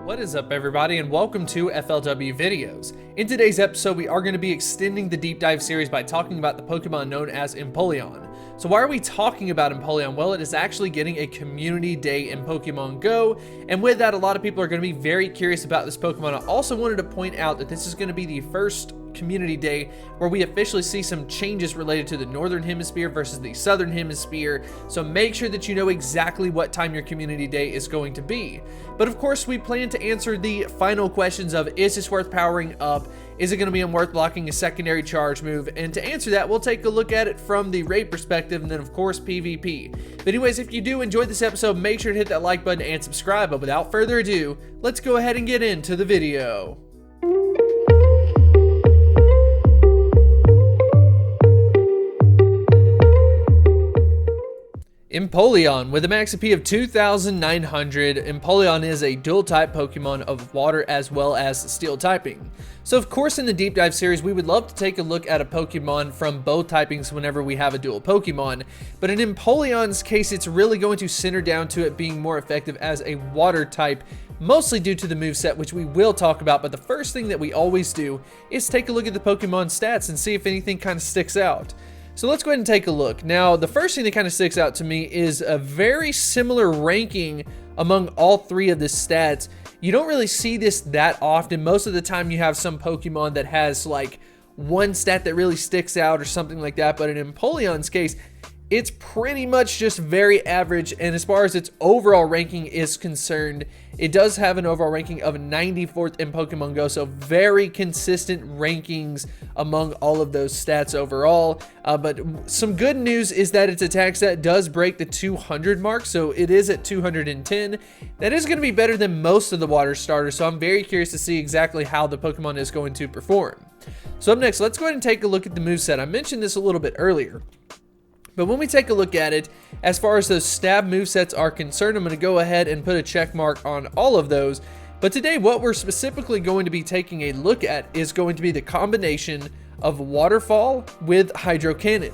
What is up, everybody, and welcome to FLW Videos. In today's episode, we are going to be extending the deep dive series by talking about the Pokemon known as Empoleon. So why are we talking about Empoleon? Well, it is actually getting a community day in Pokemon Go, and with that, a lot of people are going to be very curious about this Pokemon. I also wanted to point out that this is going to be the first community day where we officially see some changes related to the northern hemisphere versus the southern hemisphere, so make sure that you know exactly what time your community day is going to be. But of course, we plan to answer the final questions of, is this worth powering up? Is it going to be worth blocking a secondary charge move? And to answer that, we'll take a look at it from the raid perspective and then of course PvP. But anyways, if you do enjoy this episode, make sure to hit that like button and subscribe. But without further ado, let's go ahead and get into the video. Empoleon. With a max AP of 2,900, Empoleon is a dual type Pokemon of water as well as steel typing. So of course in the deep dive series we would love to take a look at a Pokemon from both typings whenever we have a dual Pokemon, but in Empoleon's case it's really going to center down to it being more effective as a water type, mostly due to the moveset, which we will talk about. But the first thing that we always do is take a look at the Pokemon stats and see if anything kind of sticks out. So let's go ahead and take a look. Now, the first thing that kind of sticks out to me is a very similar ranking among all three of the stats. You don't really see this that often. Most of the time you have some Pokemon that has like one stat that really sticks out or something like that. But in Empoleon's case, it's pretty much just very average, and as far as its overall ranking is concerned, it does have an overall ranking of 94th in Pokemon Go, so very consistent rankings among all of those stats overall. But some good news is that its attack stat does break the 200 mark, so it is at 210. That is going to be better than most of the water starters, so I'm very curious to see exactly how the Pokemon is going to perform. So up next, let's go ahead and take a look at the moveset. I mentioned this a little bit earlier, but when we take a look at it, as far as those stab movesets are concerned, I'm going to go ahead and put a check mark on all of those. But today, what we're specifically going to be taking a look at is going to be the combination of Waterfall with Hydro Cannon.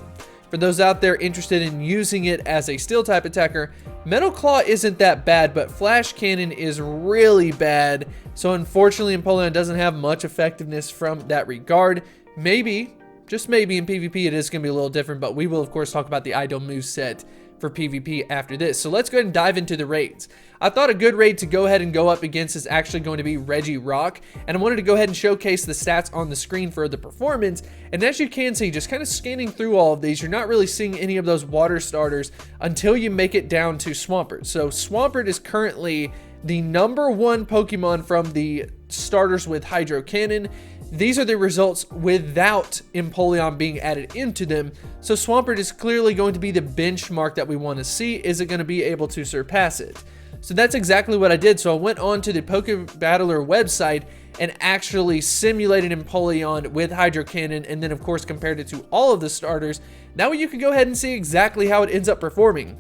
For those out there interested in using it as a steel type attacker, Metal Claw isn't that bad, but Flash Cannon is really bad. So unfortunately, Empoleon doesn't have much effectiveness from that regard. Maybe, just maybe in PvP it is going to be a little different, but we will of course talk about the ideal moveset for PvP after this. So let's go ahead and dive into the raids. I thought a good raid to go ahead and go up against is actually going to be Regirock, and I wanted to go ahead and showcase the stats on the screen for the performance. And as you can see, just kind of scanning through all of these, you're not really seeing any of those water starters until you make it down to Swampert. So Swampert is currently the #1 Pokemon from the starters with Hydro Cannon. These are the results without Empoleon being added into them. So Swampert is clearly going to be the benchmark that we want to see. Is it going to be able to surpass it? So that's exactly what I did. So I went on to the PokeBattler website and actually simulated Empoleon with Hydro Cannon, and then of course compared it to all of the starters. That way you can go ahead and see exactly how it ends up performing.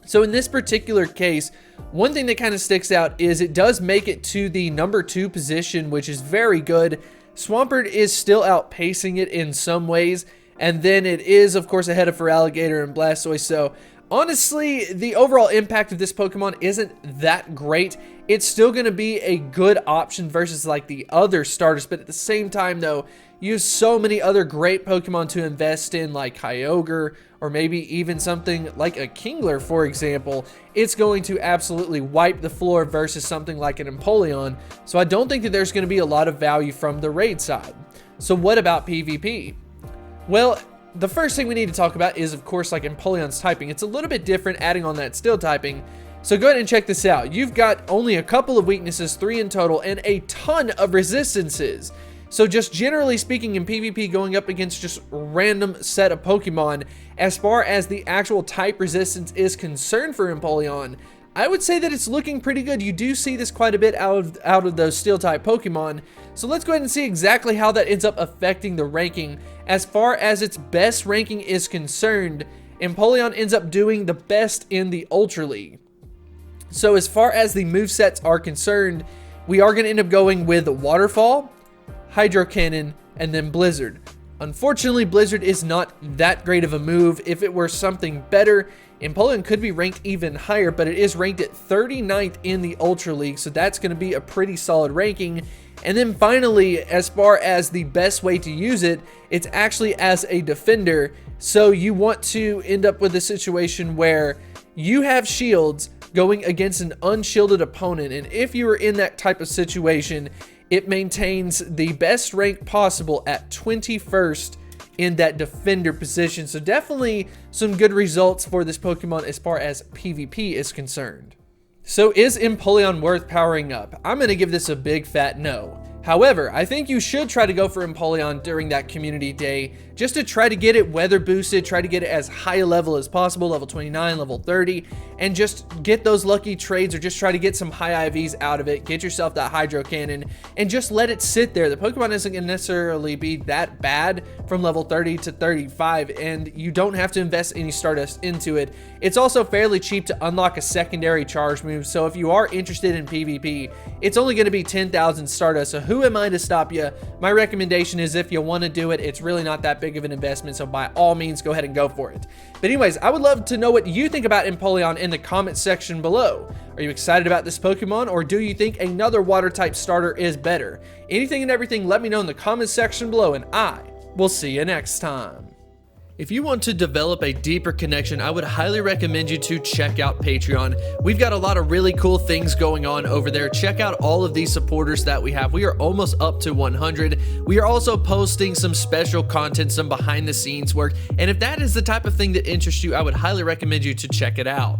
So in this particular case, one thing that kind of sticks out is it does make it to the #2 position, which is very good. Swampert is still outpacing it in some ways, and then it is of course ahead of Feraligatr and Blastoise. So honestly, the overall impact of this Pokemon isn't that great. It's still going to be a good option versus like the other starters, but at the same time though, you have so many other great Pokemon to invest in, like Kyogre, or maybe even something like a Kingler, for example. It's going to absolutely wipe the floor versus something like an Empoleon. So I don't think that there's going to be a lot of value from the raid side. So what about PvP? Well, the first thing we need to talk about is of course like Empoleon's typing. It's a little bit different adding on that steel typing. So go ahead and check this out. You've got only a couple of weaknesses, 3 in total, and a ton of resistances. So just generally speaking in PvP, going up against just random set of Pokemon, as far as the actual type resistance is concerned for Empoleon, I would say that it's looking pretty good. You do see this quite a bit out of those steel type Pokemon. So let's go ahead and see exactly how that ends up affecting the ranking. As far as its best ranking is concerned, Empoleon ends up doing the best in the Ultra League. So as far as the movesets are concerned, we are going to end up going with Waterfall, Hydro Cannon, and then Blizzard. Unfortunately, Blizzard is not that great of a move. If it were something better, Empoleon could be ranked even higher, but it is ranked at 39th in the Ultra League, so that's going to be a pretty solid ranking. And then finally, as far as the best way to use it, it's actually as a defender. So you want to end up with a situation where you have shields going against an unshielded opponent, and if you are in that type of situation, it maintains the best rank possible at 21st in that defender position. So definitely some good results for this Pokemon as far as PvP is concerned. So is Empoleon worth powering up? I'm going to give this a big fat no. However, I think you should try to go for Empoleon during that community day just to try to get it weather boosted, try to get it as high a level as possible, level 29, level 30, and just get those lucky trades or just try to get some high IVs out of it, get yourself that Hydro Cannon, and just let it sit there. The Pokemon isn't going to necessarily be that bad from level 30 to 35, and you don't have to invest any Stardust into it. It's also fairly cheap to unlock a secondary charge move, so if you are interested in PvP, it's only going to be 10,000 Stardust, so who am I to stop you? My recommendation is if you want to do it, it's really not that big of an investment, so by all means go ahead and go for it. But anyways, I would love to know what you think about Empoleon in the comment section below. Are you excited about this Pokemon, or do you think another water type starter is better? Anything and everything, let me know in the comment section below, and I will see you next time. If you want to develop a deeper connection, I would highly recommend you to check out Patreon. We've got a lot of really cool things going on over there. Check out all of these supporters that we have. We are almost up to 100. We are also posting some special content, some behind the scenes work. And if that is the type of thing that interests you, I would highly recommend you to check it out.